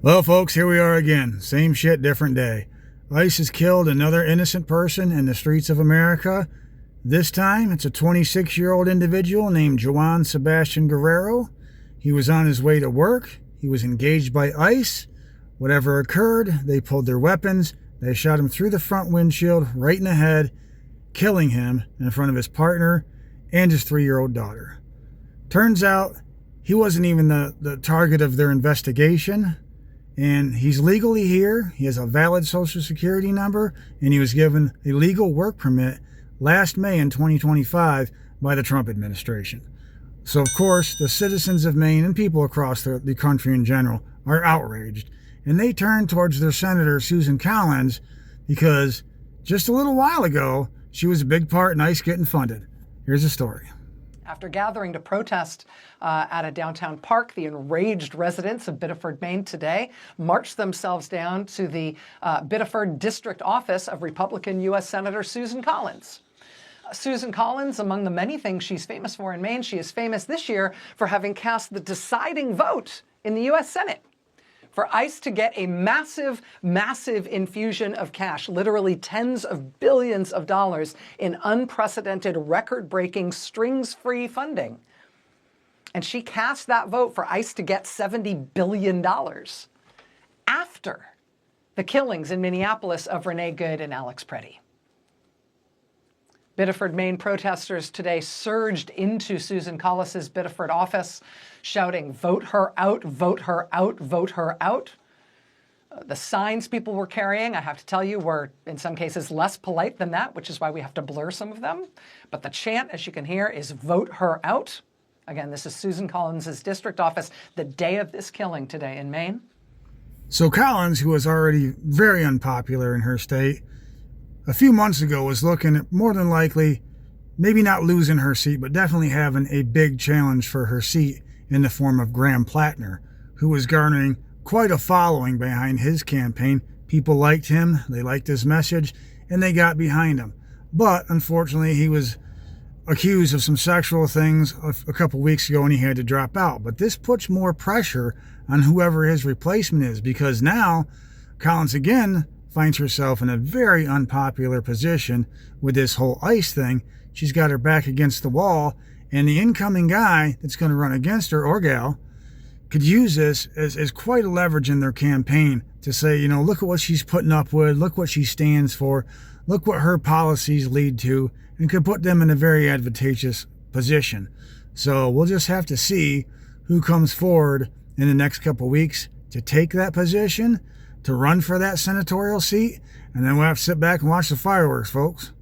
Well, folks, here we are again. Same shit, different day. ICE has killed another innocent person in the streets of America. This time, it's a 26-year-old individual named Juan Sebastian Guerrero. He was on his way to work. He was engaged by ICE. Whatever occurred, they pulled their weapons. They shot him through the front windshield, right in the head, killing him in front of his partner and his 3-year-old daughter. Turns out, he wasn't even the target of their investigation. And he's legally here. He has a valid social security number, and he was given a legal work permit last May in 2025 by the Trump administration. So, of course, the citizens of Maine and people across the country in general are outraged. And they turn towards their Senator, Susan Collins, because just a little while ago, she was a big part in ICE getting funded. Here's the story. After gathering to protest at a downtown park, the enraged residents of Biddeford, Maine today marched themselves down to the Biddeford district office of Republican U.S. Senator Susan Collins. Susan Collins, among the many things she's famous for in Maine, she is famous this year for having cast the deciding vote in the U.S. Senate for ICE to get a massive, massive infusion of cash, literally tens of billions of dollars in unprecedented, record-breaking, strings-free funding. And she cast that vote for ICE to get $70 billion after the killings in Minneapolis of Renee Good and Alex Preddy. Biddeford, Maine protesters today surged into Susan Collis's Biddeford office, shouting, "Vote her out, vote her out, vote her out." The signs people were carrying, I have to tell you, were in some cases less polite than that, which is why we have to blur some of them. But the chant, as you can hear, is "Vote her out." Again, this is Susan Collins's district office the day of this killing today in Maine. So Collins, who was already very unpopular in her state, a few months ago was looking at more than likely maybe not losing her seat, but definitely having a big challenge for her seat in the form of Graham Plattner, who was garnering quite a following behind his campaign. People liked him, they liked his message, and they got behind him. But unfortunately, he was accused of some sexual things a couple weeks ago and he had to drop out. But this puts more pressure on whoever his replacement is, because now Collins again finds herself in a very unpopular position with this whole ICE thing. She's got her back against the wall, and the incoming guy that's going to run against her, or gal, could use this as quite a leverage in their campaign to say, you know, look at what she's putting up with, look what she stands for, look what her policies lead to, and could put them in a very advantageous position. So we'll just have to see who comes forward in the next couple of weeks to take that position, to run for that senatorial seat, and then we'll have to sit back and watch the fireworks, folks.